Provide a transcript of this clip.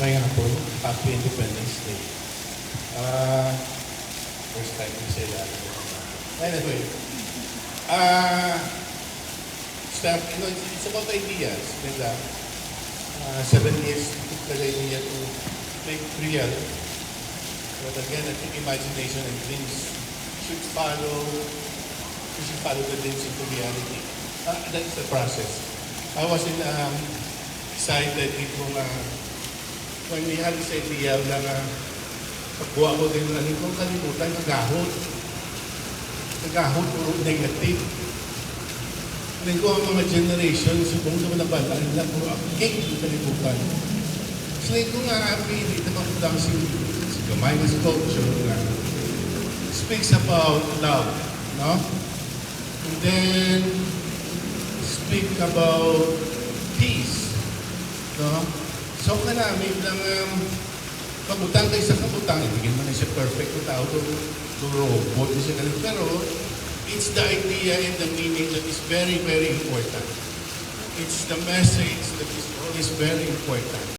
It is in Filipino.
Kaya po, Happy Independence Day. First time we say that. Anyway, it's about ideas. Diba? 7 years took the idea to make real. But again, I think imagination and dreams should follow the dreams into reality. That's the process. I was excited when we had this idea na pagbuha ko din na kung kalimutan, nagahot. Nagahot o negative. Then ko ang mga generations, kung naman nabalaan na, puro update yung kalimutan. So ko nga, happy, dito makutang si Gamay sculpture na speaks about love, no? And then, speak about peace, no? So ka namin lang kabutang kayo sa kabutang, ibigin mo na siya perfect na tao to robot na siya ganun. Pero it's the idea and the meaning that is very, very important. It's the message that is always very important.